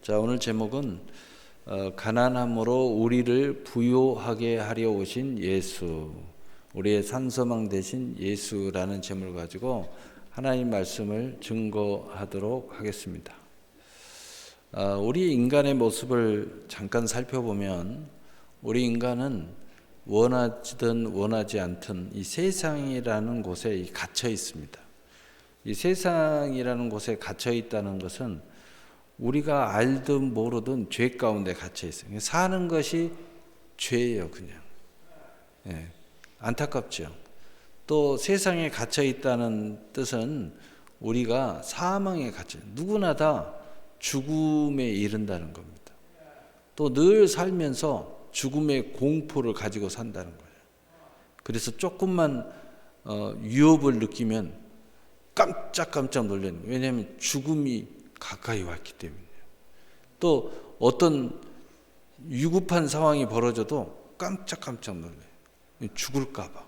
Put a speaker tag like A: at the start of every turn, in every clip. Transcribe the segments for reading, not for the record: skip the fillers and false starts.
A: 자, 오늘 제목은 가난함으로 우리를 부요하게 하려 오신 예수, 우리의 산소망 되신 예수라는 제목을 가지고 하나님 말씀을 증거하도록 하겠습니다. 우리 인간의 모습을 잠깐 살펴보면 우리 인간은 원하든 원하지 않든 이 세상이라는 곳에 갇혀 있습니다. 이 세상이라는 곳에 갇혀 있다는 것은 우리가 알든 모르든 죄 가운데 갇혀 있어요. 사는 것이 죄예요, 그냥. 예, 안타깝죠. 또 세상에 갇혀 있다는 뜻은 우리가 사망에 갇혀, 누구나 다 죽음에 이른다는 겁니다. 또 늘 살면서 죽음의 공포를 가지고 산다는 거예요. 그래서 조금만 위협을 느끼면 깜짝깜짝 놀라는 거예요. 왜냐하면 죽음이 가까이 왔기 때문이에요. 또 어떤 위급한 상황이 벌어져도 깜짝깜짝 놀라요. 죽을까 봐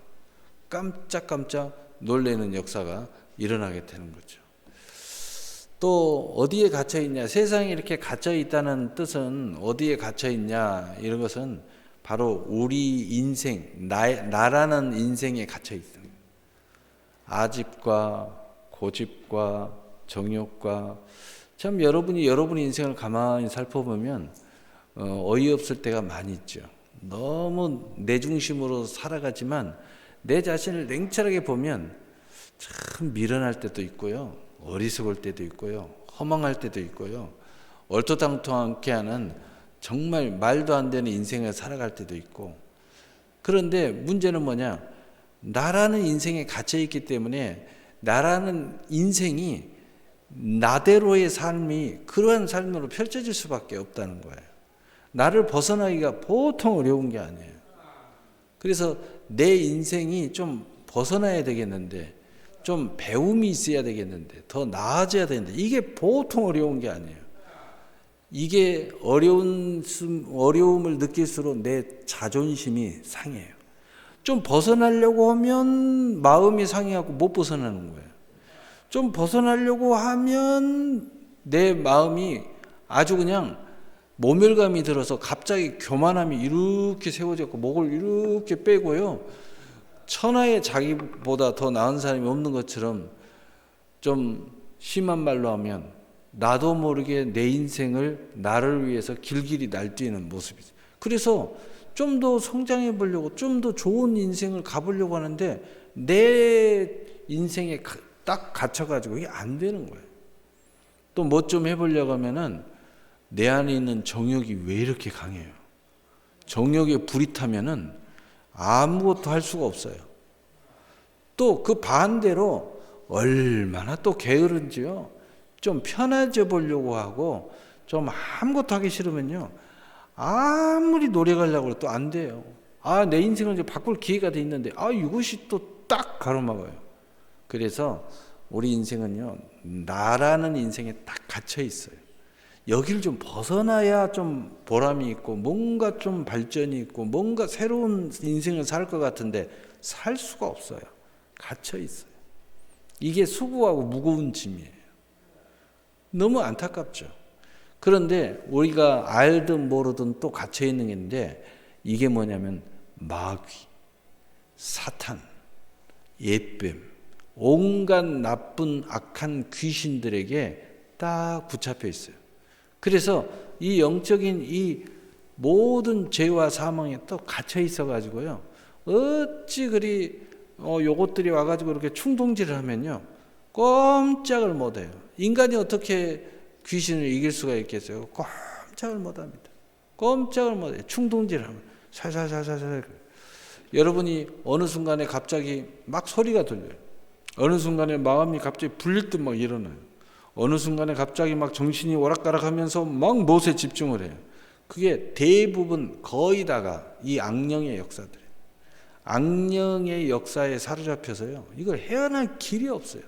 A: 깜짝깜짝 놀라는 역사가 일어나게 되는 거죠. 또 어디에 갇혀 있냐, 세상에 이렇게 갇혀 있다는 뜻은 어디에 갇혀 있냐, 이런 것은 바로 우리 인생, 나라는 인생에 갇혀 있습니다. 아집과 고집과 정욕과, 참 여러분 인생을 가만히 살펴보면 어이없을 때가 많이 있죠. 너무 내 중심으로 살아가지만 내 자신을 냉철하게 보면 참 미련할 때도 있고요, 어리석을 때도 있고요, 허망할 때도 있고요, 얼토당토하게 하는 정말 말도 안 되는 인생을 살아갈 때도 있고. 그런데 문제는 뭐냐, 나라는 인생에 갇혀 있기 때문에 나라는 인생이 나대로의 삶이 그러한 삶으로 펼쳐질 수밖에 없다는 거예요. 나를 벗어나기가 보통 어려운 게 아니에요. 그래서 내 인생이 좀 벗어나야 되겠는데, 좀 배움이 있어야 되겠는데, 더 나아져야 되는데, 이게 보통 어려운 게 아니에요. 이게 어려움을 느낄수록 내 자존심이 상해요. 좀 벗어나려고 하면 마음이 상해하고 못 벗어나는 거예요. 좀 벗어나려고 하면 내 마음이 아주 그냥 모멸감이 들어서 갑자기 교만함이 이렇게 세워졌고 목을 이렇게 빼고요, 천하에 자기보다 더 나은 사람이 없는 것처럼, 좀 심한 말로 하면 나도 모르게 내 인생을 나를 위해서 길길이 날뛰는 모습이죠. 그래서 좀 더 성장해 보려고, 좀 더 좋은 인생을 가보려고 하는데 내 인생에 딱 갇혀가지고 이게 안 되는 거예요. 또 뭐 좀 해보려고 하면은 내 안에 있는 정욕이 왜 이렇게 강해요? 정욕에 불이 타면은 아무것도 할 수가 없어요. 또 그 반대로 얼마나 또 게으른지요. 좀 편해져 보려고 하고 좀 아무것도 하기 싫으면요, 아무리 노력하려고 해도 또 안 돼요. 내 인생을 이제 바꿀 기회가 돼 있는데 이것이 또 딱 가로막아요. 그래서 우리 인생은요, 나라는 인생에 딱 갇혀 있어요. 여기를 좀 벗어나야 좀 보람이 있고 뭔가 좀 발전이 있고 뭔가 새로운 인생을 살 것 같은데 살 수가 없어요. 갇혀 있어요. 이게 수고하고 무거운 짐이에요. 너무 안타깝죠. 그런데 우리가 알든 모르든 또 갇혀 있는 게 있는데, 이게 뭐냐면 마귀, 사탄, 옛뱀, 온갖 나쁜 악한 귀신들에게 딱 붙잡혀 있어요. 그래서 이 영적인 이 모든 죄와 사망에 또 갇혀 있어 가지고요, 어찌 그리 요것들이 와가지고 이렇게 충동질을 하면요, 꼼짝을 못해요. 인간이 어떻게 귀신을 이길 수가 있겠어요? 꼼짝을 못합니다. 꼼짝을 못해요. 충동질하면 살살살살살. 여러분이 어느 순간에 갑자기 막 소리가 들려요. 어느 순간에 마음이 갑자기 불릴 듯 막 일어나요. 어느 순간에 갑자기 막 정신이 오락가락하면서 막 무엇에 집중을 해요. 그게 대부분 거의 다가 이 악령의 역사들이에요. 악령의 역사에 사로잡혀서요, 이걸 헤어날 길이 없어요.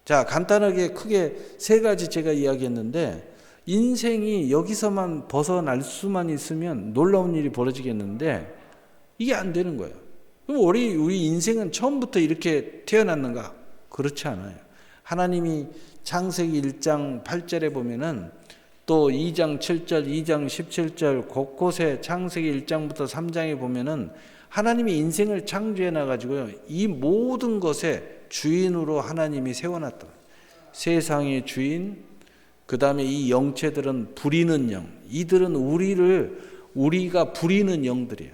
A: 자, 간단하게 크게 세 가지 제가 이야기했는데, 인생이 여기서만 벗어날 수만 있으면 놀라운 일이 벌어지겠는데 이게 안 되는 거예요. 그럼 우리 인생은 처음부터 이렇게 태어났는가? 그렇지 않아요. 하나님이 창세기 1장 8절에 보면은 또 2장 7절, 2장 17절 곳곳에 창세기 1장부터 3장에 보면은 하나님이 인생을 창조해 놔가지고요, 이 모든 것의 주인으로 하나님이 세워놨다. 세상의 주인, 그 다음에 이 영체들은 부리는 영, 이들은 우리가 부리는 영들이에요.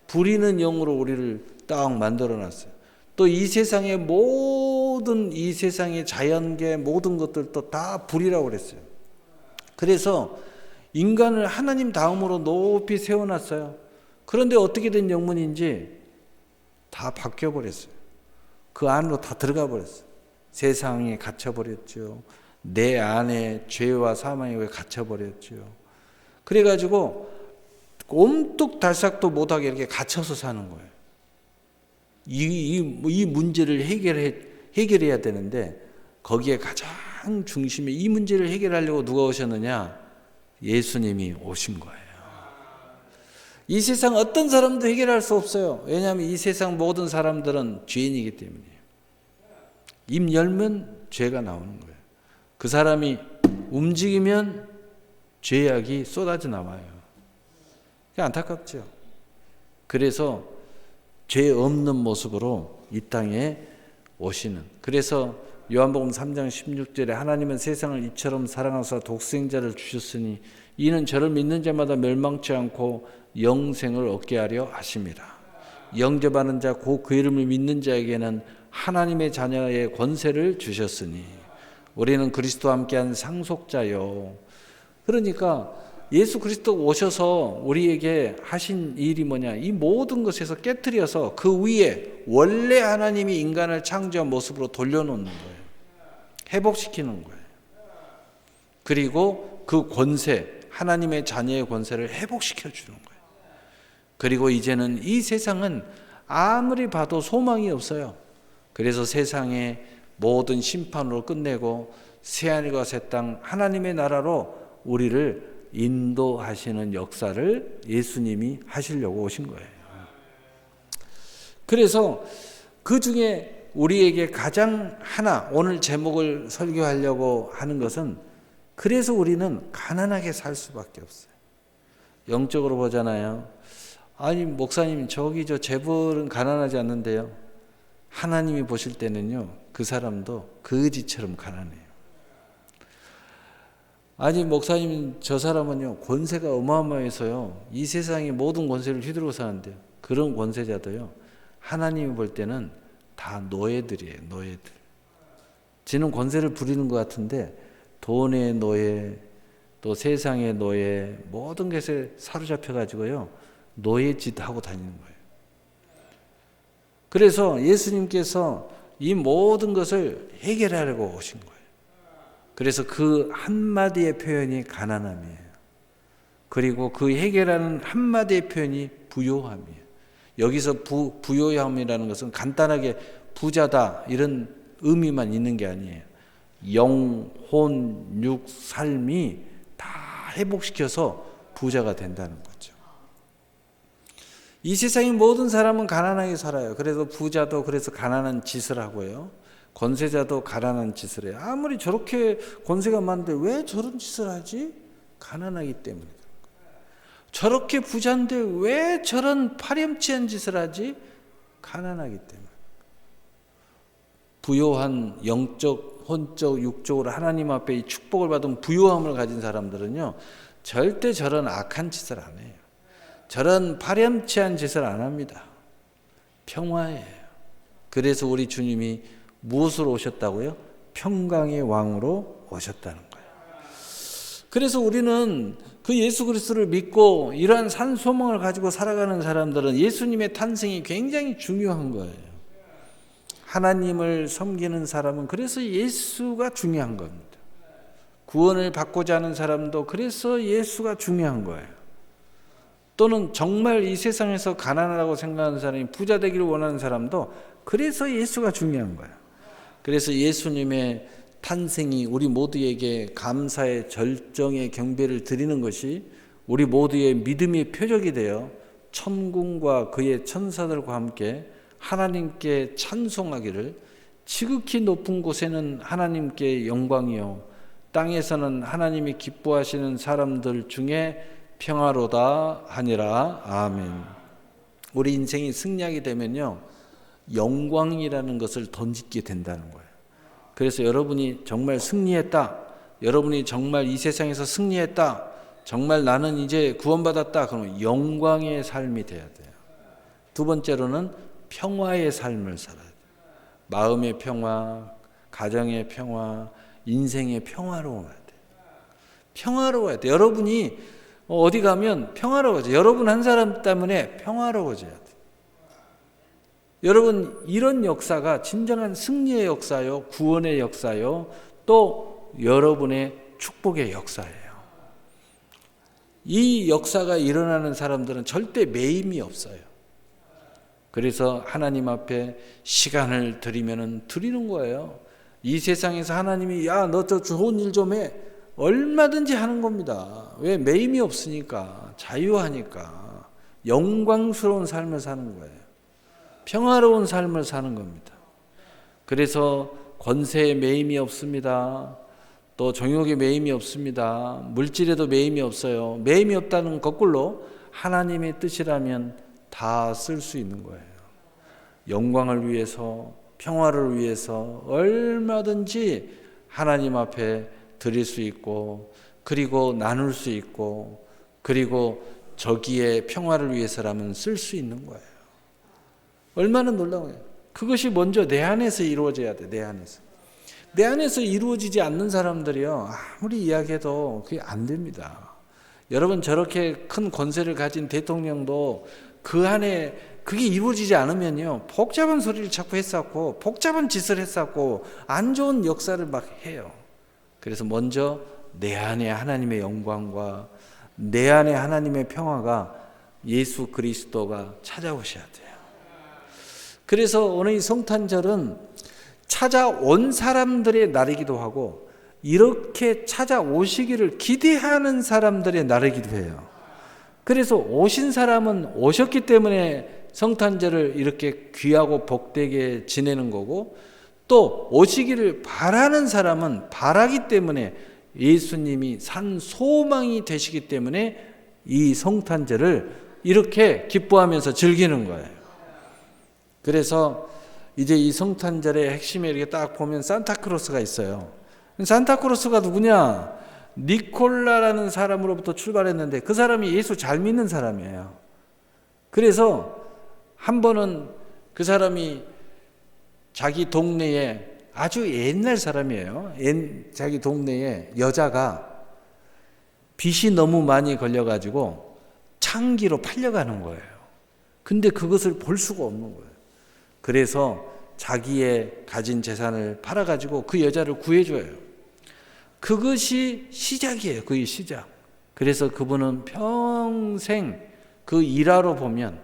A: 부리는 영으로 우리를 딱 만들어놨어요. 또 이 세상의 모든, 이 세상의 자연계 모든 것들도 다 부리라고 그랬어요. 그래서 인간을 하나님 다음으로 높이 세워놨어요. 그런데 어떻게 된 영문인지 다 바뀌어버렸어요. 그 안으로 다 들어가 버렸어요. 세상에 갇혀버렸죠. 내 안에 죄와 사망에 갇혀버렸죠. 그래가지고 옴뚝달싹도 못하게 이렇게 갇혀서 사는 거예요. 이 문제를 해결해야 되는데, 거기에 가장 중심에 이 문제를 해결하려고 누가 오셨느냐? 예수님이 오신 거예요. 이 세상 어떤 사람도 해결할 수 없어요. 왜냐하면 이 세상 모든 사람들은 죄인이기 때문이에요. 입 열면 죄가 나오는 거예요. 그 사람이 움직이면 죄악이 쏟아져 나와요. 안타깝죠. 그래서 죄 없는 모습으로 이 땅에 오시는, 그래서 요한복음 3장 16절에 하나님은 세상을 이처럼 사랑하사 독생자를 주셨으니 이는 저를 믿는 자마다 멸망치 않고 영생을 얻게 하려 하심이라. 영접하는 자 곧 그 이름을 믿는 자에게는 하나님의 자녀의 권세를 주셨으니 우리는 그리스도와 함께한 상속자요. 그러니까 예수 그리스도 오셔서 우리에게 하신 일이 뭐냐? 이 모든 것에서 깨트려서 그 위에 원래 하나님이 인간을 창조한 모습으로 돌려놓는 거예요. 회복시키는 거예요. 그리고 그 권세, 하나님의 자녀의 권세를 회복시켜 주는 거예요. 그리고 이제는 이 세상은 아무리 봐도 소망이 없어요. 그래서 세상의 모든 심판으로 끝내고 새하늘과 새 땅 하나님의 나라로 우리를 인도하시는 역사를 예수님이 하시려고 오신 거예요. 그래서 그 중에 우리에게 가장 하나, 오늘 제목을 설교하려고 하는 것은, 그래서 우리는 가난하게 살 수밖에 없어요. 영적으로 보잖아요. 아니 목사님, 저기 저 재벌은 가난하지 않는데요. 하나님이 보실 때는요, 그 사람도 거지처럼 가난해요. 아니 목사님, 저 사람은요 권세가 어마어마해서요 이 세상의 모든 권세를 휘두르고 사는데요. 그런 권세자도요 하나님이 볼 때는 다 노예들이에요. 노예들. 지는 권세를 부리는 것 같은데 돈의 노예, 또 세상의 노예, 모든 것에 사로잡혀 가지고요 노예짓 하고 다니는 거예요. 그래서 예수님께서 이 모든 것을 해결하려고 오신 거예요. 그래서 그 한마디의 표현이 가난함이에요. 그리고 그 해결하는 한마디의 표현이 부요함이에요. 여기서 부요함이라는 것은 간단하게 부자다 이런 의미만 있는 게 아니에요. 영, 혼, 육, 삶이 다 회복시켜서 부자가 된다는 거죠. 이 세상의 모든 사람은 가난하게 살아요. 그래서 부자도 그래서 가난한 짓을 하고요. 권세자도 가난한 짓을 해요. 아무리 저렇게 권세가 많은데 왜 저런 짓을 하지? 가난하기 때문에. 저렇게 부자인데 왜 저런 파렴치한 짓을 하지? 가난하기 때문에. 부요한 영적, 혼적, 육적으로 하나님 앞에 이 축복을 받은 부요함을 가진 사람들은요 절대 저런 악한 짓을 안 해요. 저런 파렴치한 짓을 안 합니다. 평화예요. 그래서 우리 주님이 무엇으로 오셨다고요? 평강의 왕으로 오셨다는 거예요. 그래서 우리는 그 예수 그리스도를 믿고 이러한 산 소망을 가지고 살아가는 사람들은 예수님의 탄생이 굉장히 중요한 거예요. 하나님을 섬기는 사람은 그래서 예수가 중요한 겁니다. 구원을 받고자 하는 사람도 그래서 예수가 중요한 거예요. 또는 정말 이 세상에서 가난하다고 생각하는 사람이 부자 되기를 원하는 사람도 그래서 예수가 중요한 거예요. 그래서 예수님의 탄생이 우리 모두에게 감사의 절정의 경배를 드리는 것이 우리 모두의 믿음의 표적이 되어 천군과 그의 천사들과 함께 하나님께 찬송하기를, 지극히 높은 곳에는 하나님께 영광이요 땅에서는 하나님이 기뻐하시는 사람들 중에 평화로다 하니라. 아멘. 우리 인생이 승리하게 되면요, 영광이라는 것을 던지게 된다는 거예요. 그래서 여러분이 정말 승리했다, 여러분이 정말 이 세상에서 승리했다, 정말 나는 이제 구원받았다, 그러면 영광의 삶이 돼야 돼요. 두 번째로는 평화의 삶을 살아야 돼요. 마음의 평화, 가정의 평화, 인생의 평화로워야 돼요. 평화로워야 돼요. 여러분이 어디 가면 평화로워져요. 여러분 한 사람 때문에 평화로워져야 돼요. 여러분, 이런 역사가 진정한 승리의 역사요, 구원의 역사요, 또 여러분의 축복의 역사예요. 이 역사가 일어나는 사람들은 절대 매임이 없어요. 그래서 하나님 앞에 시간을 드리면은 드리는 거예요. 이 세상에서 하나님이 야, 너 저 좋은 일 좀 해, 얼마든지 하는 겁니다. 왜? 매임이 없으니까, 자유하니까, 영광스러운 삶을 사는 거예요. 평화로운 삶을 사는 겁니다. 그래서 권세에 매임이 없습니다. 또 정욕에 매임이 없습니다. 물질에도 매임이 없어요. 매임이 없다는 건 거꾸로 하나님의 뜻이라면 다 쓸 수 있는 거예요. 영광을 위해서, 평화를 위해서 얼마든지 하나님 앞에 드릴 수 있고, 그리고 나눌 수 있고, 그리고 저기에 평화를 위해서라면 쓸 수 있는 거예요. 얼마나 놀라워요. 그것이 먼저 내 안에서 이루어져야 돼. 내 안에서. 내 안에서 이루어지지 않는 사람들이요, 아무리 이야기해도 그게 안 됩니다. 여러분, 저렇게 큰 권세를 가진 대통령도 그 안에 그게 이루어지지 않으면요, 복잡한 소리를 자꾸 했었고, 복잡한 짓을 했었고, 안 좋은 역사를 막 해요. 그래서 먼저 내 안에 하나님의 영광과 내 안에 하나님의 평화가, 예수 그리스도가 찾아오셔야 돼요. 그래서 오늘 이 성탄절은 찾아온 사람들의 날이기도 하고, 이렇게 찾아오시기를 기대하는 사람들의 날이기도 해요. 그래서 오신 사람은 오셨기 때문에 성탄절을 이렇게 귀하고 복되게 지내는 거고, 또 오시기를 바라는 사람은 바라기 때문에 예수님이 산 소망이 되시기 때문에 이 성탄절을 이렇게 기뻐하면서 즐기는 거예요. 그래서 이제 이 성탄절의 핵심에 이렇게 딱 보면 산타크로스가 있어요. 산타크로스가 누구냐? 니콜라라는 사람으로부터 출발했는데 그 사람이 예수 잘 믿는 사람이에요. 그래서 한 번은 그 사람이 자기 동네에, 아주 옛날 사람이에요, 자기 동네에 여자가 빚이 너무 많이 걸려가지고 창기로 팔려가는 거예요. 근데 그것을 볼 수가 없는 거예요. 그래서 자기의 가진 재산을 팔아가지고 그 여자를 구해줘요. 그것이 시작이에요. 그게 시작. 그래서 그분은 평생 그 일화로 보면,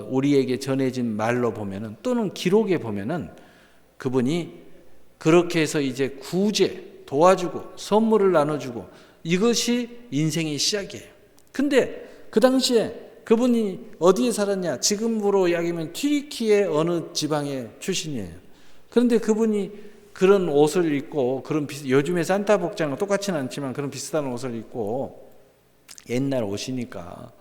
A: 우리에게 전해진 말로 보면은, 또는 기록에 보면은, 그분이 그렇게 해서 이제 구제, 도와주고 선물을 나눠주고, 이것이 인생의 시작이에요. 근데 그 당시에 그분이 어디에 살았냐? 지금으로 이야기하면 튀르키예 어느 지방의 출신이에요. 그런데 그분이 그런 옷을 입고, 요즘에 산타 복장과 똑같지는 않지만 그런 비슷한 옷을 입고, 옛날 옷이니까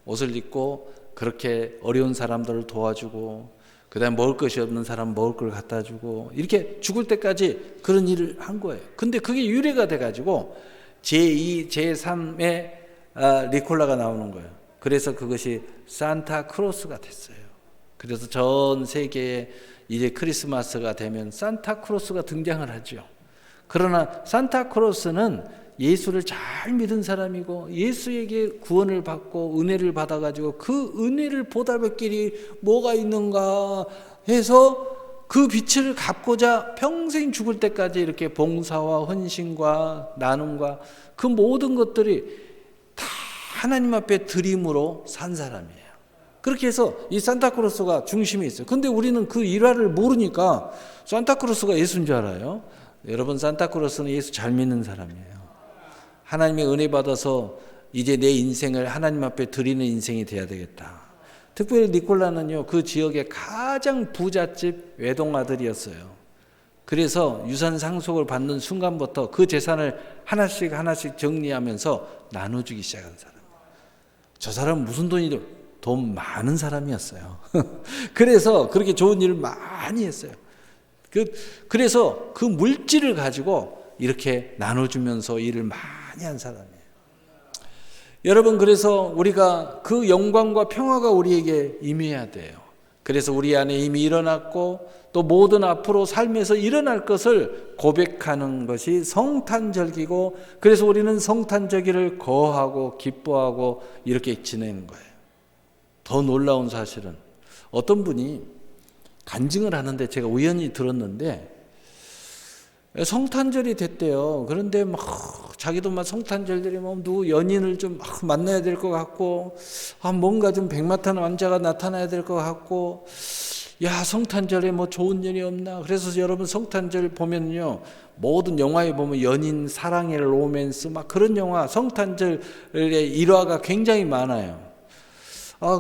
A: 옷을 입고 그렇게 어려운 사람들을 도와주고, 그 다음에 먹을 것이 없는 사람 먹을 걸 갖다 주고, 이렇게 죽을 때까지 그런 일을 한 거예요. 근데 그게 유래가 돼가지고 제2, 제3의 니콜라가 나오는 거예요. 그래서 그것이 산타크로스가 됐어요. 그래서 전 세계에 이제 크리스마스가 되면 산타크로스가 등장을 하죠. 그러나 산타크로스는 예수를 잘 믿은 사람이고, 예수에게 구원을 받고 은혜를 받아가지고 그 은혜를 보답할 길이 뭐가 있는가 해서 그 빛을 갚고자 평생 죽을 때까지 이렇게 봉사와 헌신과 나눔과 그 모든 것들이 다 하나님 앞에 드림으로 산 사람이에요. 그렇게 해서 이 산타크로스가 중심에 있어요. 근데 우리는 그 일화를 모르니까 산타크로스가 예수인 줄 알아요. 여러분, 산타크로스는 예수 잘 믿는 사람이에요. 하나님의 은혜 받아서 이제 내 인생을 하나님 앞에 드리는 인생이 돼야 되겠다. 특별히 니콜라는요, 그 지역의 가장 부잣집 외동아들이었어요. 그래서 유산 상속을 받는 순간부터 그 재산을 하나씩 하나씩 정리하면서 나눠주기 시작한 사람. 저 사람은 무슨 돈 많은 사람이었어요. 그래서 그렇게 좋은 일을 많이 했어요. 그래서 그 물질을 가지고 이렇게 나눠주면서 일을 많이 한 사람이에요. 여러분, 그래서 우리가 그 영광과 평화가 우리에게 임해야 돼요. 그래서 우리 안에 이미 일어났고 또 모든 앞으로 삶에서 일어날 것을 고백하는 것이 성탄절기고, 그래서 우리는 성탄절기를 거하고 기뻐하고 이렇게 지내는 거예요. 더 놀라운 사실은 어떤 분이 간증을 하는데 제가 우연히 들었는데, 성탄절이 됐대요. 그런데 막 자기도 막 성탄절 되면 누구 연인을 좀 만나야 될 것 같고, 뭔가 좀 백마탄 왕자가 나타나야 될 것 같고, 야, 성탄절에 뭐 좋은 일이 없나. 그래서 여러분, 성탄절 보면요, 모든 영화에 보면 연인 사랑의 로맨스 막 그런 영화, 성탄절의 일화가 굉장히 많아요.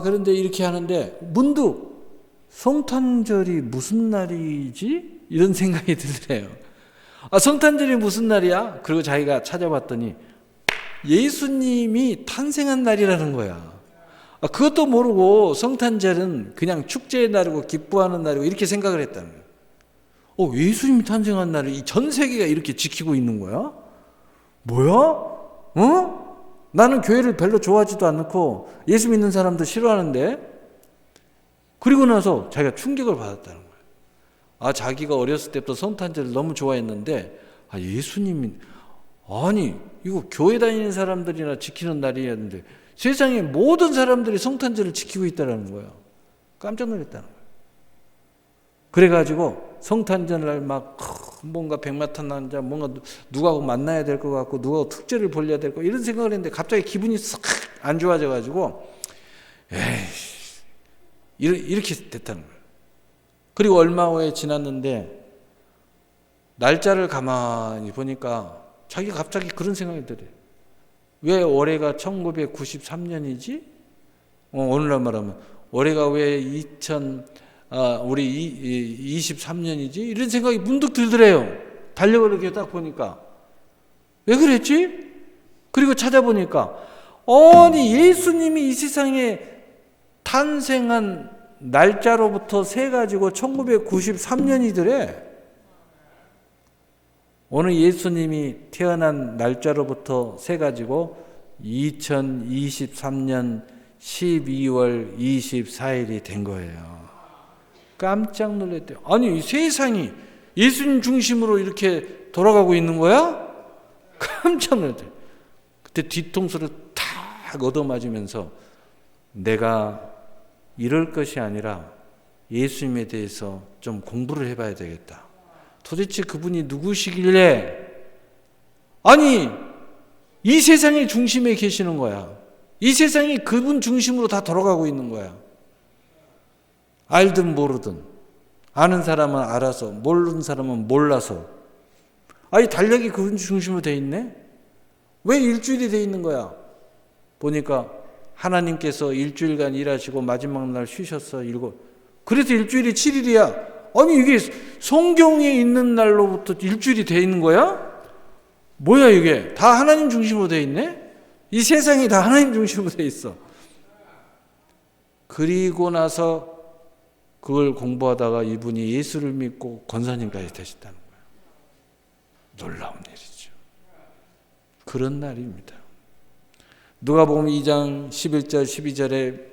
A: 그런데 이렇게 하는데 문득 성탄절이 무슨 날이지? 이런 생각이 들더래요. 성탄절이 무슨 날이야? 그리고 자기가 찾아봤더니 예수님이 탄생한 날이라는 거야. 그것도 모르고 성탄절은 그냥 축제의 날이고 기뻐하는 날이고 이렇게 생각을 했다는 거야. 예수님이 탄생한 날을 이 전 세계가 이렇게 지키고 있는 거야? 뭐야? 나는 교회를 별로 좋아하지도 않고 예수 믿는 사람도 싫어하는데. 그리고 나서 자기가 충격을 받았다는 거야. 자기가 어렸을 때부터 성탄절을 너무 좋아했는데, 예수님이, 이거 교회 다니는 사람들이나 지키는 날이었는데 세상에 모든 사람들이 성탄절을 지키고 있다는 거예요. 깜짝 놀랐다는 거예요. 그래가지고 성탄절날 막 뭔가 백마탄 남자, 뭔가 누구하고 만나야 될 것 같고 누구하고 특별히 벌려야 될 것, 이런 생각을 했는데 갑자기 기분이 싹 안 좋아져가지고 이렇게 됐다는 거예요. 그리고 얼마 후에 지났는데 날짜를 가만히 보니까 자기가 갑자기 그런 생각이 들어요. 왜 올해가 1993년이지? 오늘날 말하면 올해가 왜 우리 23년이지? 이런 생각이 문득 들더래요. 달력을 이렇게 딱 보니까. 왜 그랬지? 그리고 찾아보니까 예수님이 이 세상에 탄생한 날짜로부터 세가지고 1993년이더래. 오늘 예수님이 태어난 날짜로부터 세가지고 2023년 12월 24일이 된 거예요. 깜짝 놀랐대요. 이 세상이 예수님 중심으로 이렇게 돌아가고 있는 거야? 깜짝 놀랐대요. 그때 뒤통수를 탁 얻어맞으면서 내가 이럴 것이 아니라 예수님에 대해서 좀 공부를 해봐야 되겠다. 도대체 그분이 누구시길래 이 세상의 중심에 계시는 거야. 이 세상이 그분 중심으로 다 돌아가고 있는 거야. 알든 모르든, 아는 사람은 알아서, 모르는 사람은 몰라서. 달력이 그분 중심으로 돼 있네? 왜 일주일이 돼 있는 거야? 보니까 하나님께서 일주일간 일하시고 마지막 날 쉬셨어. 그래서 일주일이 7일이야. 이게 성경에 있는 날로부터 일주일이 돼 있는 거야? 뭐야 이게? 다 하나님 중심으로 돼 있네? 이 세상이 다 하나님 중심으로 돼 있어. 그리고 나서 그걸 공부하다가 이분이 예수를 믿고 권사님까지 되셨다는 거예요. 놀라운 일이죠. 그런 날입니다. 누가복음 2장 11절 12절에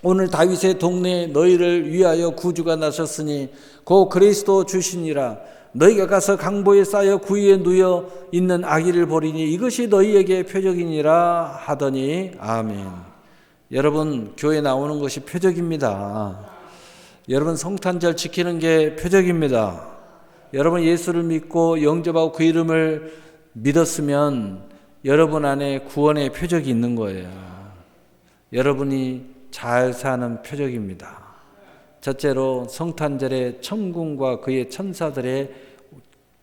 A: 오늘 다윗의 동네에 너희를 위하여 구주가 나셨으니 곧 그리스도 주시니라. 너희가 가서 강보에 쌓여 구유에 누여 있는 아기를 보리니 이것이 너희에게 표적이니라 하더니 아멘. 여러분, 교회 나오는 것이 표적입니다. 여러분, 성탄절 지키는 게 표적입니다. 여러분, 예수를 믿고 영접하고 그 이름을 믿었으면 여러분 안에 구원의 표적이 있는 거예요. 여러분이 잘 사는 표적입니다. 첫째로 성탄절에 천군과 그의 천사들의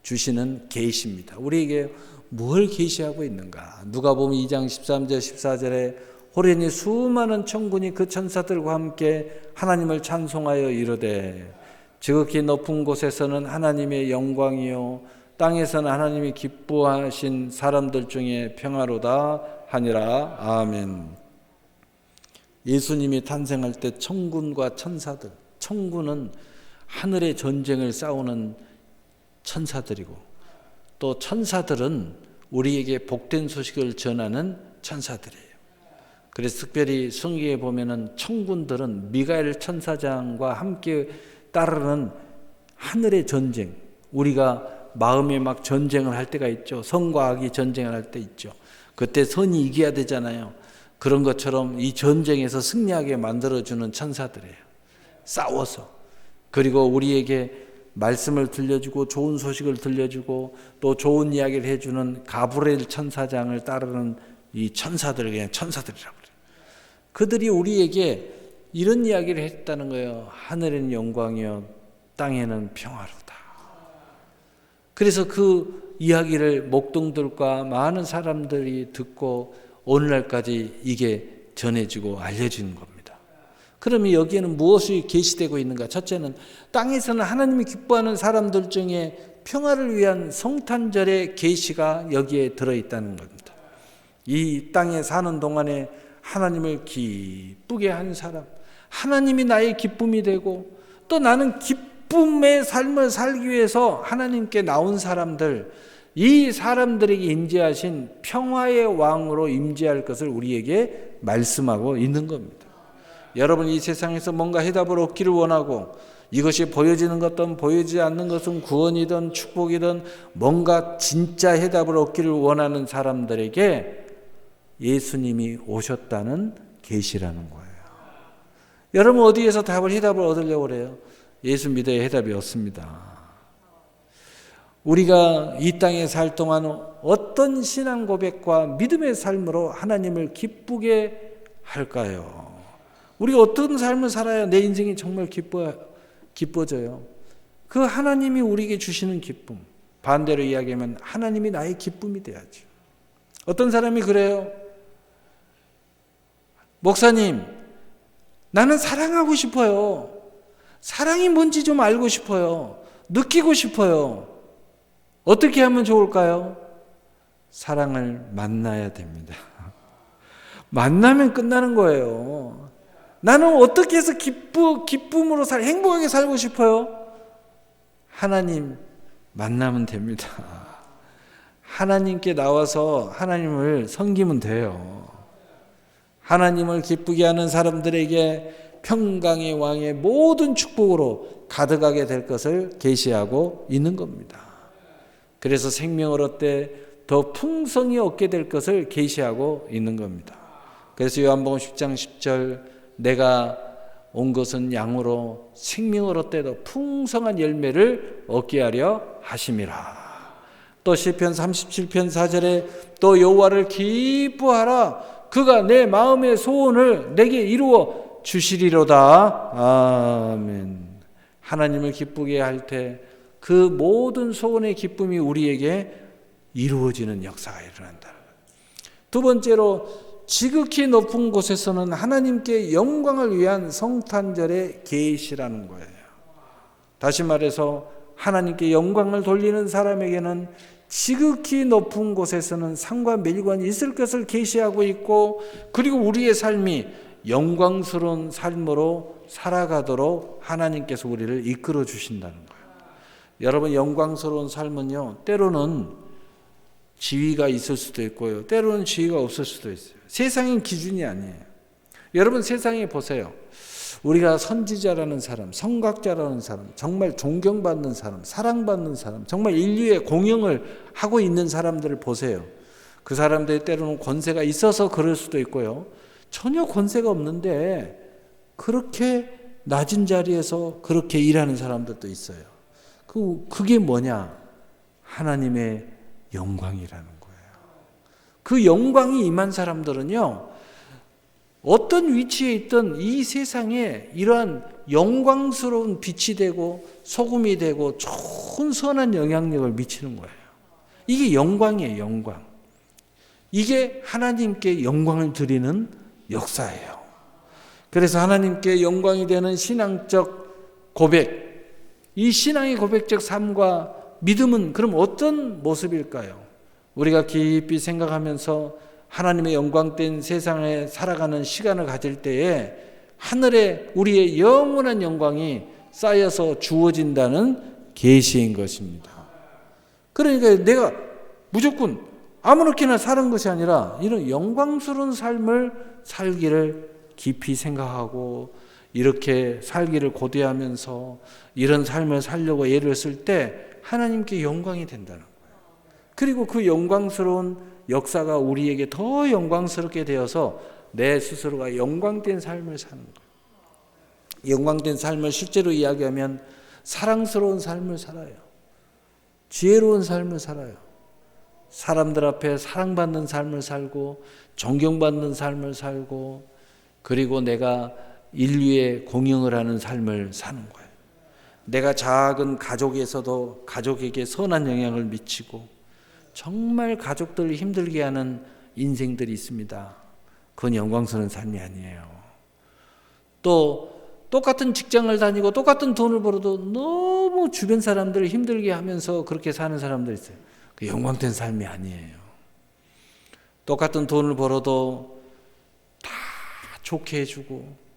A: 주시는 계시입니다. 우리에게 뭘 계시하고 있는가? 누가복음 2장 13절 14절에 호련히 수많은 천군이 그 천사들과 함께 하나님을 찬송하여 이르되 지극히 높은 곳에서는 하나님의 영광이요 땅에서는 하나님이 기뻐하신 사람들 중에 평화로다 하니라. 아멘. 예수님이 탄생할 때 천군과 천사들, 천군은 하늘의 전쟁을 싸우는 천사들이고 또 천사들은 우리에게 복된 소식을 전하는 천사들이에요. 그래서 특별히 성경에 보면은 천군들은 미가엘 천사장과 함께 따르는 하늘의 전쟁, 우리가 마음에 막 전쟁을 할 때가 있죠. 선과 악이 전쟁을 할 때 있죠. 그때 선이 이겨야 되잖아요. 그런 것처럼 이 전쟁에서 승리하게 만들어주는 천사들이에요. 싸워서. 그리고 우리에게 말씀을 들려주고 좋은 소식을 들려주고 또 좋은 이야기를 해주는 가브리엘 천사장을 따르는 이 천사들을 그냥 천사들이라고 그래요. 그들이 우리에게 이런 이야기를 했다는 거예요. 하늘에는 영광이요 땅에는 평화로다. 그래서 그 이야기를 목동들과 많은 사람들이 듣고 오늘날까지 이게 전해지고 알려지는 겁니다. 그러면 여기에는 무엇이 계시되고 있는가? 첫째는 땅에서는 하나님이 기뻐하는 사람들 중에 평화를 위한 성탄절의 계시가 여기에 들어있다는 겁니다. 이 땅에 사는 동안에 하나님을 기쁘게 한 사람, 하나님이 나의 기쁨이 되고 또 나는 기쁨의 삶을 살기 위해서 하나님께 나온 사람들, 이 사람들에게 임재하신 평화의 왕으로 임재할 것을 우리에게 말씀하고 있는 겁니다. 여러분, 이 세상에서 뭔가 해답을 얻기를 원하고 이것이 보여지는 것든 보여지지 않는 것은 구원이든 축복이든 뭔가 진짜 해답을 얻기를 원하는 사람들에게 예수님이 오셨다는 계시라는 거예요. 여러분 어디에서 해답을 얻으려고 그래요? 예수 믿어야 해답이 없습니다. 우리가 이 땅에 살 동안 어떤 신앙 고백과 믿음의 삶으로 하나님을 기쁘게 할까요? 우리가 어떤 삶을 살아야 내 인생이 정말 기뻐져요? 그 하나님이 우리에게 주시는 기쁨, 반대로 이야기하면 하나님이 나의 기쁨이 돼야죠. 어떤 사람이 그래요? 목사님, 나는 사랑하고 싶어요. 사랑이 뭔지 좀 알고 싶어요. 느끼고 싶어요. 어떻게 하면 좋을까요? 사랑을 만나야 됩니다. 만나면 끝나는 거예요. 나는 어떻게 해서 기쁨으로 행복하게 살고 싶어요? 하나님 만나면 됩니다. 하나님께 나와서 하나님을 섬기면 돼요. 하나님을 기쁘게 하는 사람들에게 평강의 왕의 모든 축복으로 가득하게 될 것을 계시하고 있는 겁니다. 그래서 생명을 얻되 더 풍성히 얻게 될 것을 계시하고 있는 겁니다. 그래서 요한복음 10장 10절 내가 온 것은 양으로 생명을 얻되 더 풍성한 열매를 얻게 하려 하심이라. 또 시편 37편 4절에 또 여호와를 기뻐하라. 그가 내 마음의 소원을 내게 이루어 주시리로다. 아멘. 하나님을 기쁘게 할 때 그 모든 소원의 기쁨이 우리에게 이루어지는 역사가 일어난다. 두 번째로 지극히 높은 곳에서는 하나님께 영광을 위한 성탄절의 계시라는 거예요. 다시 말해서 하나님께 영광을 돌리는 사람에게는 지극히 높은 곳에서는 상과 멸관이 있을 것을 계시하고 있고, 그리고 우리의 삶이 영광스러운 삶으로 살아가도록 하나님께서 우리를 이끌어 주신다는 거예요. 여러분, 영광스러운 삶은요, 때로는 지위가 있을 수도 있고요, 때로는 지위가 없을 수도 있어요. 세상인 기준이 아니에요. 여러분, 세상에 보세요. 우리가 선지자라는 사람, 성각자라는 사람, 정말 존경받는 사람, 사랑받는 사람, 정말 인류의 공영을 하고 있는 사람들을 보세요. 그 사람들이 때로는 권세가 있어서 그럴 수도 있고요, 전혀 권세가 없는데 그렇게 낮은 자리에서 그렇게 일하는 사람들도 있어요. 그게 뭐냐? 하나님의 영광이라는 거예요. 그 영광이 임한 사람들은요, 어떤 위치에 있든 이 세상에 이러한 영광스러운 빛이 되고 소금이 되고 좋은 선한 영향력을 미치는 거예요. 이게 영광이에요, 영광. 이게 하나님께 영광을 드리는 역사예요. 그래서 하나님께 영광이 되는 신앙적 고백, 이 신앙의 고백적 삶과 믿음은 그럼 어떤 모습일까요? 우리가 깊이 생각하면서 하나님의 영광된 세상에 살아가는 시간을 가질 때에 하늘에 우리의 영원한 영광이 쌓여서 주어진다는 계시인 것입니다. 그러니까 내가 무조건 아무렇게나 사는 것이 아니라 이런 영광스러운 삶을 살기를 깊이 생각하고 이렇게 살기를 고대하면서 이런 삶을 살려고 애를 쓸 때 하나님께 영광이 된다는 거예요. 그리고 그 영광스러운 역사가 우리에게 더 영광스럽게 되어서 내 스스로가 영광된 삶을 사는 거예요. 영광된 삶을 실제로 이야기하면 사랑스러운 삶을 살아요. 지혜로운 삶을 살아요. 사람들 앞에 사랑받는 삶을 살고 존경받는 삶을 살고 그리고 내가 인류에 공영을 하는 삶을 사는 거예요. 내가 작은 가족에서도 가족에게 선한 영향을 미치고 정말 가족들을 힘들게 하는 인생들이 있습니다. 그건 영광스러운 삶이 아니에요. 또 똑같은 직장을 다니고 똑같은 돈을 벌어도 너무 주변 사람들을 힘들게 하면서 그렇게 사는 사람들 있어요. 그 영광된 삶이 아니에요. 똑같은 돈을 벌어도 다 좋게 해주고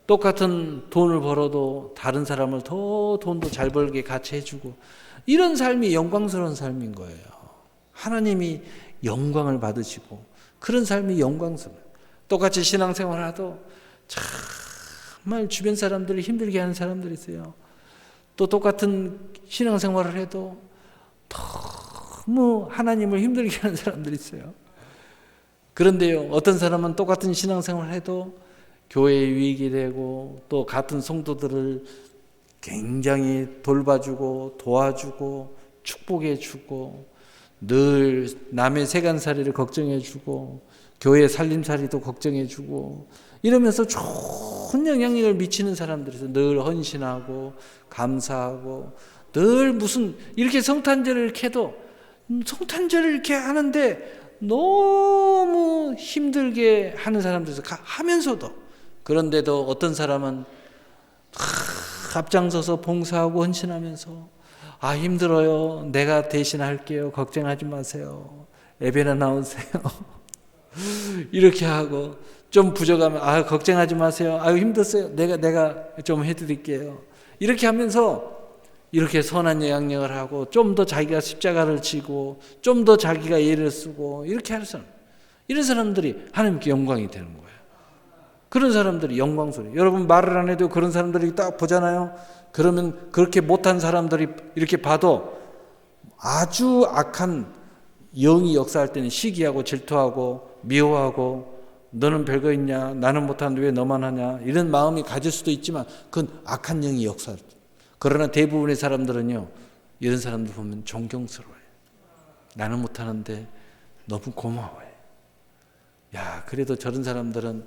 A: 똑같은 돈을 벌어도 다른 사람을 더 돈도 잘 벌게 같이 해주고 이런 삶이 영광스러운 삶인 거예요. 하나님이 영광을 받으시고 그런 삶이 영광스러워요. 똑같이 신앙생활을 하도 정말 주변 사람들을 힘들게 하는 사람들이 있어요. 또 똑같은 신앙생활을 해도 너무 하나님을 힘들게 하는 사람들이 있어요. 그런데요, 어떤 사람은 똑같은 신앙생활을 해도 교회에 유익이 되고 또 같은 성도들을 굉장히 돌봐주고 도와주고 축복해주고 늘 남의 세간살이를 걱정해주고 교회 살림살이도 걱정해주고 이러면서 좋은 영향력을 미치는 사람들이 있어요. 늘 헌신하고 감사하고 늘 무슨 이렇게 성탄절을 이렇게 해도 성탄절을 이렇게 하는데 너무 힘들게 하는 사람들이 있어요. 하면서도 그런데도 어떤 사람은 앞장서서 봉사하고 헌신하면서 힘들어요. 내가 대신 할게요. 걱정하지 마세요. 예배나 나오세요. 이렇게 하고 좀 부족하면 걱정하지 마세요. 힘들었어요. 내가 좀 해드릴게요. 이렇게 하면서 이렇게 선한 영향력을 하고 좀 더 자기가 십자가를 지고 좀 더 자기가 예를 쓰고 이렇게 하는 사람, 이런 사람들이 하나님께 영광이 되는 거예요. 그런 사람들이 영광스러워요. 여러분 말을 안 해도 그런 사람들이 딱 보잖아요. 그러면 그렇게 못한 사람들이 이렇게 봐도 아주 악한 영이 역사할 때는 시기하고 질투하고 미워하고 너는 별거 있냐, 나는 못하는데 왜 너만 하냐, 이런 마음이 가질 수도 있지만 그건 악한 영이 역사할 때. 그러나 대부분의 사람들은요, 이런 사람들 보면 존경스러워요. 나는 못하는데 너무 고마워요. 그래도 저런 사람들은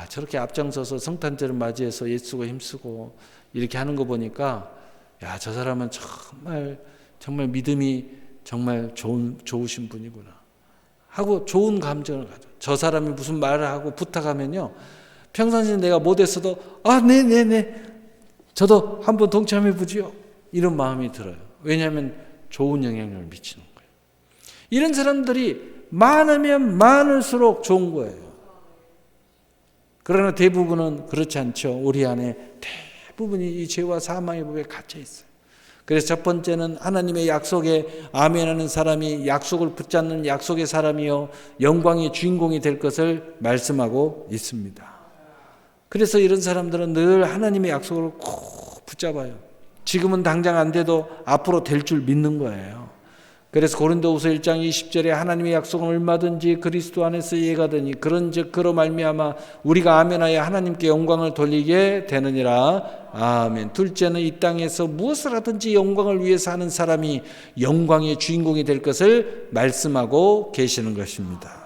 A: 저렇게 앞장서서 성탄절을 맞이해서 예수가 힘쓰고 이렇게 하는 거 보니까 저 사람은 정말 믿음이 정말 좋으신 분이구나 하고 좋은 감정을 가져. 저 사람이 무슨 말을 하고 부탁하면요, 평상시에 내가 못했어도 네네네 저도 한번 동참해 보지요, 이런 마음이 들어요. 왜냐하면 좋은 영향력을 미치는 거예요. 이런 사람들이 많으면 많을수록 좋은 거예요. 그러나 대부분은 그렇지 않죠. 우리 안에 대부분이 이 죄와 사망의 법에 갇혀 있어요. 그래서 첫 번째는 하나님의 약속에 아멘하는 사람이 약속을 붙잡는 약속의 사람이요 영광의 주인공이 될 것을 말씀하고 있습니다. 그래서 이런 사람들은 늘 하나님의 약속을 꼭 붙잡아요. 지금은 당장 안 돼도 앞으로 될 줄 믿는 거예요. 그래서 고린도후서 1장 20절에 하나님의 약속은 얼마든지 그리스도 안에서 이해가더니 그런즉 그로 말미암아 우리가 아멘하여 하나님께 영광을 돌리게 되느니라. 아멘. 둘째는 이 땅에서 무엇을 하든지 영광을 위해서 하는 사람이 영광의 주인공이 될 것을 말씀하고 계시는 것입니다.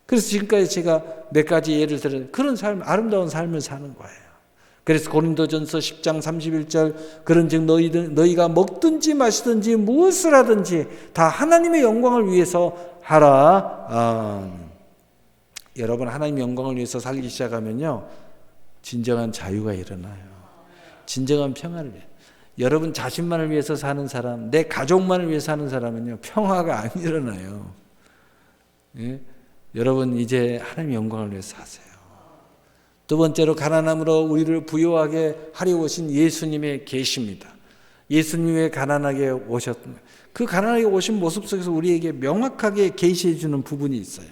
A: 그래서 지금까지 제가 몇 가지 예를 들어 그런 삶, 아름다운 삶을 사는 거예요. 그래서 고린도전서 10장 31절 그런즉 너희가 먹든지 마시든지 무엇을 하든지 다 하나님의 영광을 위해서 하라. 여러분 하나님의 영광을 위해서 살기 시작하면요 진정한 자유가 일어나요. 진정한 평화를 해요. 여러분 자신만을 위해서 사는 사람, 내 가족만을 위해서 사는 사람은요, 평화가 안 일어나요. 예? 여러분 이제 하나님 영광을 위해서 사세요. 두 번째로 가난함으로 우리를 부유하게 하려 오신 예수님의 계시입니다. 예수님의 가난하게 그 가난하게 오신 모습 속에서 우리에게 명확하게 계시해 주는 부분이 있어요.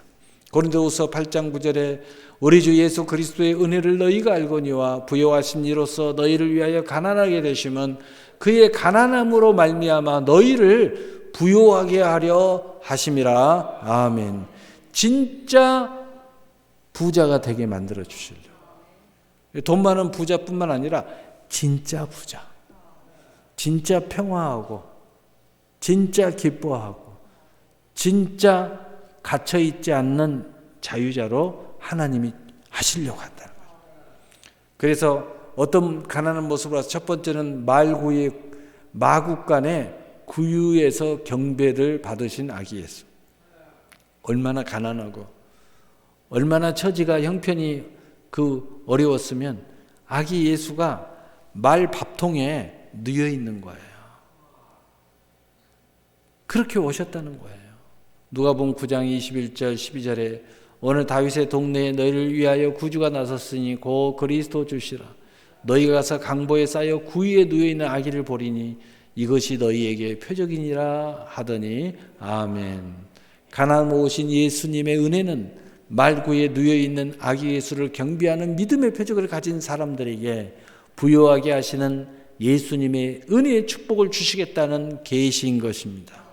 A: 고린도후서 8장 9절에 우리 주 예수 그리스도의 은혜를 너희가 알거니와 부요하신 이로써 너희를 위하여 가난하게 되심은 그의 가난함으로 말미암아 너희를 부요하게 하려 하심이라. 아멘. 진짜 부자가 되게 만들어 주시려고. 돈 많은 부자뿐만 아니라 진짜 부자, 진짜 평화하고 진짜 기뻐하고 진짜 갇혀있지 않는 자유자로 하나님이 하시려고 한다는 거예요. 그래서 어떤 가난한 모습으로 첫 번째는 말구의 마국간의 구유에서 경배를 받으신 아기 예수. 얼마나 가난하고 얼마나 처지가 형편이 어려웠으면 아기 예수가 말 밥통에 누워 있는 거예요. 그렇게 오셨다는 거예요. 누가복음 9장 21절 12절에 오늘 다윗의 동네에 너희를 위하여 구주가 나섰으니 곧 그리스도 주시라. 너희가 가서 강보에 쌓여 구유에 누워있는 아기를 보리니 이것이 너희에게 표적이니라 하더니 아멘. 가난함 오신 예수님의 은혜는 말구에 누워있는 아기 예수를 경배하는 믿음의 표적을 가진 사람들에게 부요하게 하시는 예수님의 은혜의 축복을 주시겠다는 계시인 것입니다.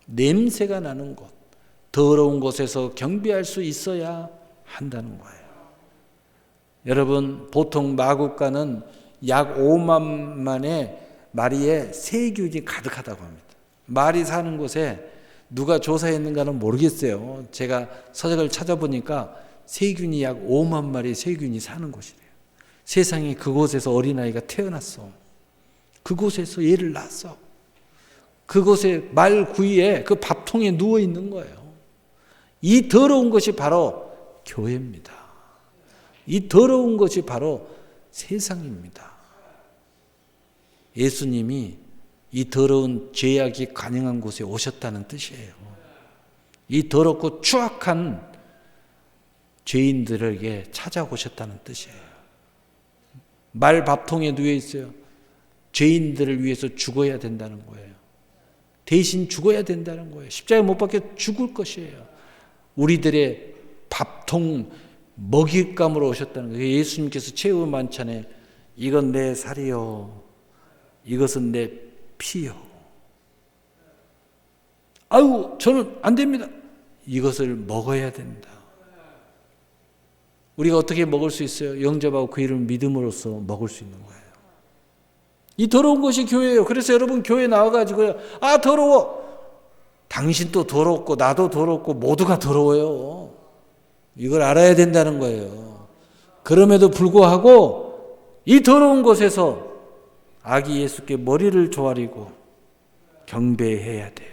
A: 냄새가 나는 곳, 더러운 곳에서 경배할 수 있어야 한다는 거예요. 여러분, 보통 마국간은 약 5만만의 마리에 세균이 가득하다고 합니다. 말이 사는 곳에 누가 조사했는가는 모르겠어요. 제가 서적을 찾아보니까 세균이 약 5만 마리 세균이 사는 곳이래요. 세상에 그곳에서 어린아이가 태어났어. 그곳에서 얘를 낳았어. 그곳에 말 구이에 그 밥통에 누워 있는 거예요. 이 더러운 것이 바로 교회입니다. 이 더러운 것이 바로 세상입니다. 예수님이 이 더러운 죄악이 가능한 곳에 오셨다는 뜻이에요. 이 더럽고 추악한 죄인들에게 찾아오셨다는 뜻이에요. 말 밥통에 누워 있어요. 죄인들을 위해서 죽어야 된다는 거예요. 대신 죽어야 된다는 거예요. 십자가에 못 박혀 죽을 것이에요. 우리들의 밥통 먹잇감으로 오셨다는 거예요. 예수님께서 최후 만찬에 이건 내 살이요, 이것은 내 피요. 아유, 저는 안 됩니다. 이것을 먹어야 된다. 우리가 어떻게 먹을 수 있어요? 영접하고 그 이름을 믿음으로써 먹을 수 있는 거예요. 이 더러운 것이 교회예요. 그래서 여러분 교회 나와가지고 아 더러워. 당신도 더럽고 나도 더럽고 모두가 더러워요. 이걸 알아야 된다는 거예요. 그럼에도 불구하고 이 더러운 곳에서 아기 예수께 머리를 조아리고 경배해야 돼요.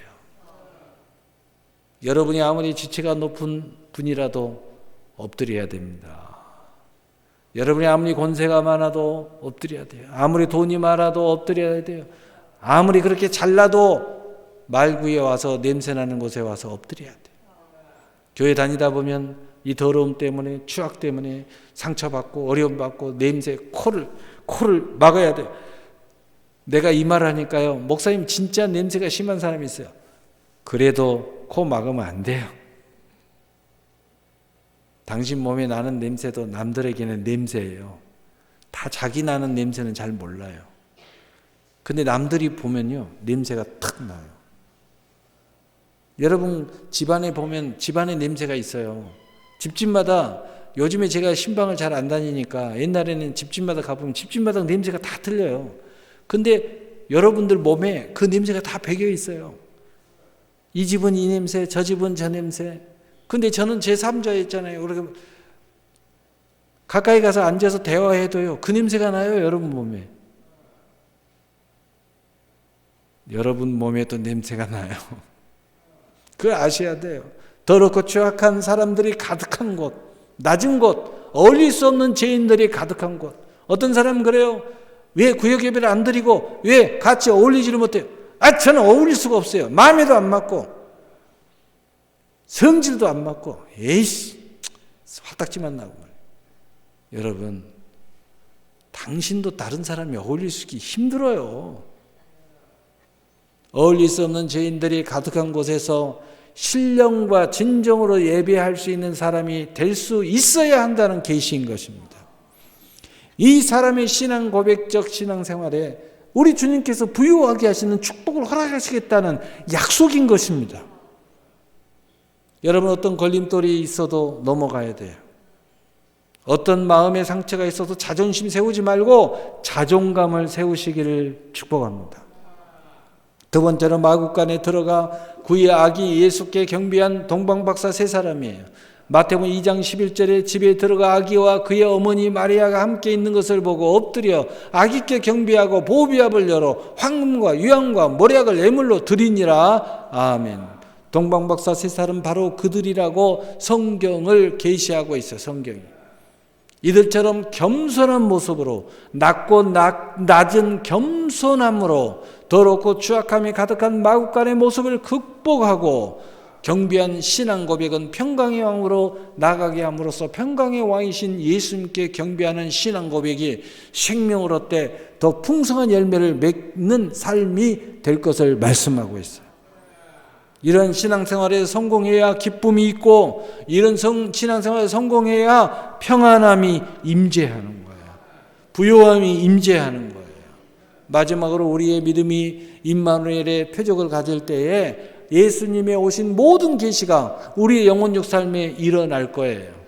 A: 여러분이 아무리 지체가 높은 분이라도 엎드려야 됩니다. 여러분이 아무리 권세가 많아도 엎드려야 돼요. 아무리 돈이 많아도 엎드려야 돼요. 아무리 그렇게 잘나도 말구에 와서 냄새나는 곳에 와서 엎드려야 돼요. 교회 다니다 보면 이 더러움 때문에 추악 때문에 상처받고 어려움받고 냄새 코를 막아야 돼요. 내가 이 말 하니까요. 목사님 진짜 냄새가 심한 사람이 있어요. 그래도 코 막으면 안 돼요. 당신 몸에 나는 냄새도 남들에게는 냄새예요. 다 자기 나는 냄새는 잘 몰라요. 근데 남들이 보면요. 냄새가 탁 나요. 여러분 집안에 보면 집안에 냄새가 있어요. 집집마다 요즘에 제가 신방을 잘 안 다니니까 옛날에는 집집마다 가보면 집집마다 냄새가 다 틀려요. 근데 여러분들 몸에 그 냄새가 다 배겨 있어요. 이 집은 이 냄새, 저 집은 저 냄새. 근데 저는 제3자였잖아요. 그렇게 가까이 가서 앉아서 대화해도요. 그 냄새가 나요. 여러분 몸에. 여러분 몸에도 냄새가 나요. 그걸 아셔야 돼요. 더럽고 추악한 사람들이 가득한 곳, 낮은 곳, 어울릴 수 없는 죄인들이 가득한 곳. 어떤 사람은 그래요. 왜 구역 예배를 안 드리고 왜 같이 어울리지를 못해요? 저는 어울릴 수가 없어요. 마음에도 안 맞고 성질도 안 맞고 에이씨 화딱지만 나고 말이에요. 여러분, 당신도 다른 사람이 어울릴 수 있기 힘들어요. 어울릴 수 없는 죄인들이 가득한 곳에서 신령과 진정으로 예배할 수 있는 사람이 될 수 있어야 한다는 계시인 것입니다. 이 사람의 신앙 고백적 신앙생활에 우리 주님께서 부유하게 하시는 축복을 허락하시겠다는 약속인 것입니다. 여러분, 어떤 걸림돌이 있어도 넘어가야 돼요. 어떤 마음의 상처가 있어도 자존심 세우지 말고 자존감을 세우시기를 축복합니다. 두 번째로 마구간에 들어가 그의 아기 예수께 경배한 동방박사 세 사람이에요. 마태복음 2장 11절에 집에 들어가 아기와 그의 어머니 마리아가 함께 있는 것을 보고 엎드려 아기께 경배하고 보비압을 열어 황금과 유향과 모략을 예물로 드리니라. 아멘. 동방박사 세 사람 바로 그들이라고 성경을 계시하고 있어요. 성경이. 이들처럼 겸손한 모습으로 낮고 낮은 겸손함으로 더럽고 추악함이 가득한 마구간의 모습을 극복하고 경배한 신앙 고백은 평강의 왕으로 나가게 함으로써 평강의 왕이신 예수님께 경배하는 신앙 고백이 생명을 얻되 더 풍성한 열매를 맺는 삶이 될 것을 말씀하고 있어요. 이런 신앙생활에 성공해야 기쁨이 있고 이런 신앙생활에 성공해야 평안함이 임재하는 거예요. 부요함이 임재하는 거예요. 마지막으로 우리의 믿음이 임마누엘의 표적을 가질 때에 예수님의 오신 모든 계시가 우리의 영혼적 삶에 일어날 거예요.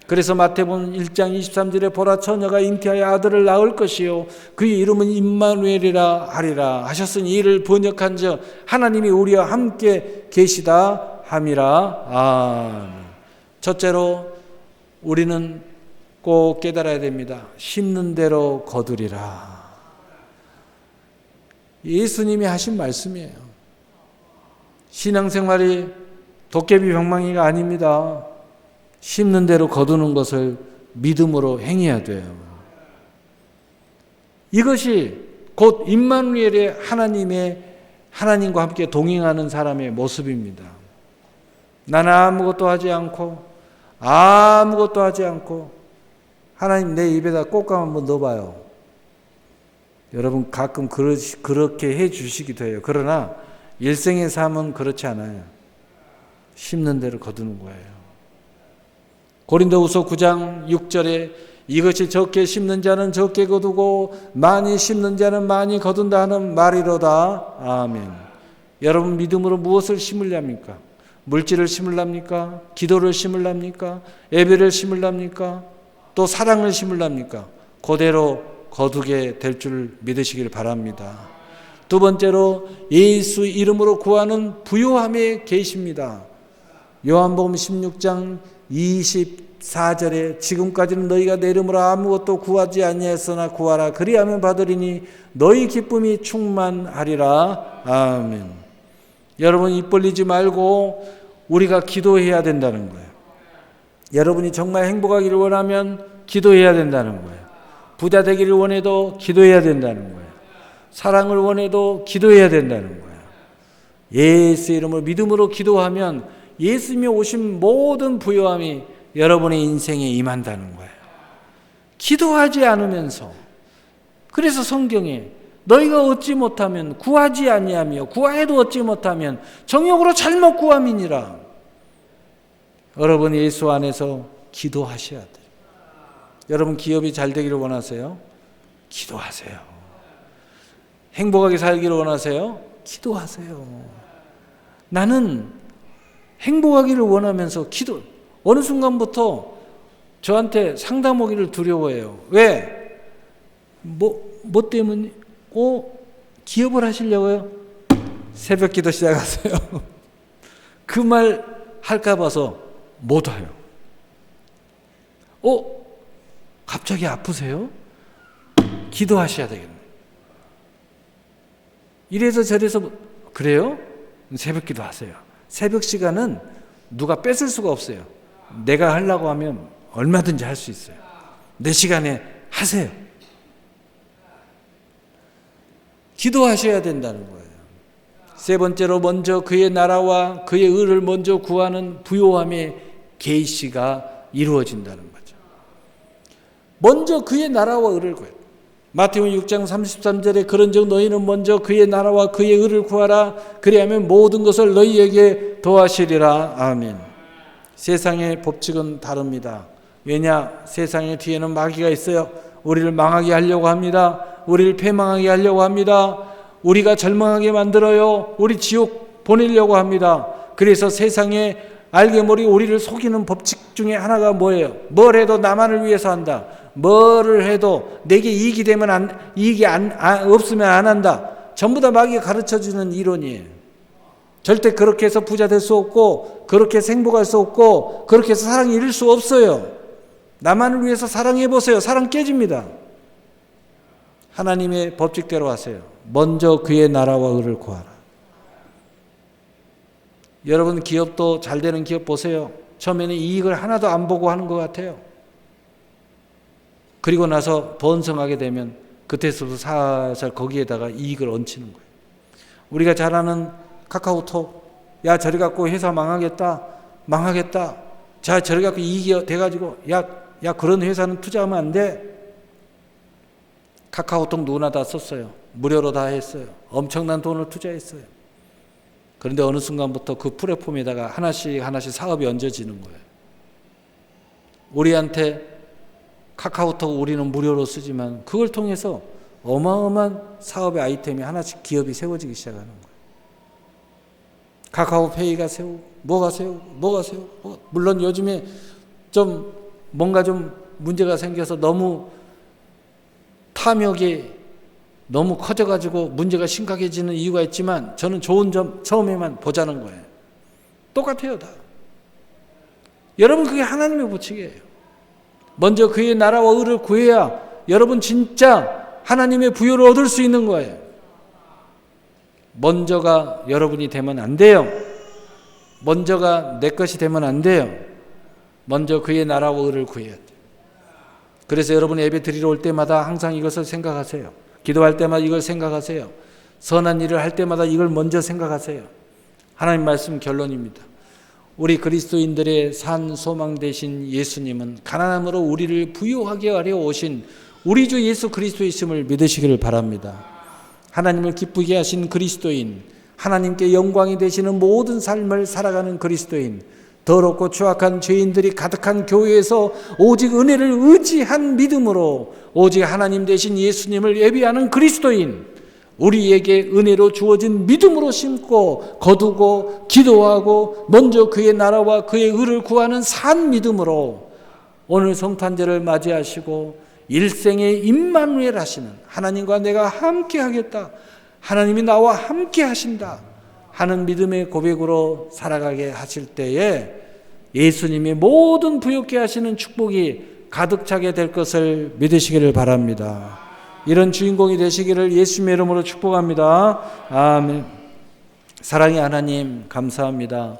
A: 그래서 마태복음 1장 23절에 보라 처녀가 잉태하여 아들을 낳을 것이요 그의 이름은 임마누엘이라 하리라 하셨으니 이를 번역한즉 하나님이 우리와 함께 계시다 함이라. 아멘. 첫째로 우리는 꼭 깨달아야 됩니다. 심는 대로 거두리라. 예수님이 하신 말씀이에요. 신앙생활이 도깨비 방망이가 아닙니다. 심는 대로 거두는 것을 믿음으로 행해야 돼요. 이것이 곧 임마누엘의 하나님과 함께 동행하는 사람의 모습입니다. 나는 아무것도 하지 않고 하나님 내 입에다 꽃감 한번 넣어봐요. 여러분 가끔 그렇게 해 주시기도 해요. 그러나 일생의 삶은 그렇지 않아요. 심는 대로 거두는 거예요. 고린도후서 9장 6절에 이것이 적게 심는 자는 적게 거두고 많이 심는 자는 많이 거둔다 하는 말이로다. 아멘. 여러분 믿음으로 무엇을 심으렵니까? 물질을 심으렵니까? 기도를 심으렵니까? 예배를 심으렵니까? 또 사랑을 심으렵니까? 그대로 거두게 될 줄 믿으시길 바랍니다. 두 번째로 예수 이름으로 구하는 부요함의 계시입니다. 요한복음 16장 24절에 지금까지는 너희가 내 이름으로 아무것도 구하지 아니하였으나 구하라 그리하면 받으리니 너희 기쁨이 충만하리라. 아멘. 여러분 입 벌리지 말고 우리가 기도해야 된다는 거예요. 여러분이 정말 행복하기를 원하면 기도해야 된다는 거예요. 부자 되기를 원해도 기도해야 된다는 거예요. 사랑을 원해도 기도해야 된다는 거예요. 예수 이름으로 믿음으로 기도하면 예수님이 오신 모든 부요함이 여러분의 인생에 임한다는 거예요. 기도하지 않으면서. 그래서 성경에 너희가 얻지 못하면 구하지 아니하며 구하여도 얻지 못하면 정욕으로 잘못 구함이니라. 여러분 예수 안에서 기도하셔야 돼요. 여러분 기업이 잘 되기를 원하세요? 기도하세요. 행복하게 살기를 원하세요? 기도하세요. 나는 행복하기를 원하면서 어느 순간부터 저한테 상담 오기를 두려워해요. 왜? 뭐 때문에? 기업을 하시려고요? 새벽 기도 시작하세요. 그 말 할까 봐서 못 와요. 갑자기 아프세요? 기도하셔야 되겠네. 이래서 저래서 그래요? 새벽 기도 하세요. 새벽 시간은 누가 뺏을 수가 없어요. 내가 하려고 하면 얼마든지 할 수 있어요. 내 시간에 하세요. 기도하셔야 된다는 거예요. 세 번째로 먼저 그의 나라와 그의 의를 먼저 구하는 부요함의 계시가 이루어진다는 거죠. 먼저 그의 나라와 의를 구해요. 마태복음 6장 33절에 그런즉 너희는 먼저 그의 나라와 그의 의를 구하라. 그리하면 모든 것을 너희에게 더하시리라. 아멘. 세상의 법칙은 다릅니다. 왜냐? 세상의 뒤에는 마귀가 있어요. 우리를 망하게 하려고 합니다. 우리를 패망하게 하려고 합니다. 우리가 절망하게 만들어요. 우리 지옥 보내려고 합니다. 그래서 세상에 알게 모르게 우리를 속이는 법칙 중에 하나가 뭐예요? 뭘 해도 나만을 위해서 한다. 뭐를 해도 내게 이익이 되면 이익이 없으면 안 한다. 전부 다 마귀가 가르쳐주는 이론이에요. 절대 그렇게 해서 부자 될 수 없고, 그렇게 해서 행복할 수 없고, 그렇게 해서 사랑을 이룰 수 없어요. 나만을 위해서 사랑해보세요. 사랑 깨집니다. 하나님의 법칙대로 하세요. 먼저 그의 나라와 의를 구하라. 여러분 기업도 잘 되는 기업 보세요. 처음에는 이익을 하나도 안 보고 하는 것 같아요. 그리고 나서 번성하게 되면 그때서부터 살살 거기에다가 이익을 얹히는 거예요. 우리가 잘 아는 카카오톡, 야 저리 갖고 회사 망하겠다. 자 저리 갖고 이익이 돼가지고 야 그런 회사는 투자하면 안 돼. 카카오톡 누구나 다 썼어요. 무료로 다 했어요. 엄청난 돈을 투자했어요. 그런데 어느 순간부터 그 플랫폼에다가 하나씩 사업이 얹어지는 거예요. 우리한테 카카오톡 우리는 무료로 쓰지만 그걸 통해서 어마어마한 사업의 아이템이 하나씩 기업이 세워지기 시작하는 거예요. 카카오페이가 세우고 뭐가 세우고 물론 요즘에 좀 뭔가 좀 문제가 생겨서 너무 탐욕이 너무 커져가지고 문제가 심각해지는 이유가 있지만 저는 좋은 점 처음에만 보자는 거예요. 똑같아요 다. 여러분 그게 하나님의 법칙이에요. 먼저 그의 나라와 의를 구해야 여러분 진짜 하나님의 부요를 얻을 수 있는 거예요. 먼저가 여러분이 되면 안 돼요. 먼저가 내 것이 되면 안 돼요. 먼저 그의 나라와 의를 구해야 돼요. 그래서 여러분 예배 드리러 올 때마다 항상 이것을 생각하세요. 기도할 때마다 이걸 생각하세요. 선한 일을 할 때마다 이걸 먼저 생각하세요. 하나님 말씀 결론입니다. 우리 그리스도인들의 산 소망 되신 예수님은 가난함으로 우리를 부유하게 하려 오신 우리 주 예수 그리스도이심을 믿으시기를 바랍니다. 하나님을 기쁘게 하신 그리스도인, 하나님께 영광이 되시는 모든 삶을 살아가는 그리스도인, 더럽고 추악한 죄인들이 가득한 교회에서 오직 은혜를 의지한 믿음으로 오직 하나님 되신 예수님을 예비하는 그리스도인, 우리에게 은혜로 주어진 믿음으로 심고 거두고 기도하고 먼저 그의 나라와 그의 의를 구하는 산 믿음으로 오늘 성탄절을 맞이하시고 일생의 임마누엘 하시는 하나님과 내가 함께 하겠다, 하나님이 나와 함께 하신다 하는 믿음의 고백으로 살아가게 하실 때에 예수님이 모든 부욕케 하시는 축복이 가득 차게 될 것을 믿으시기를 바랍니다. 이런 주인공이 되시기를 예수님의 이름으로 축복합니다. 아멘. 사랑의 하나님 감사합니다.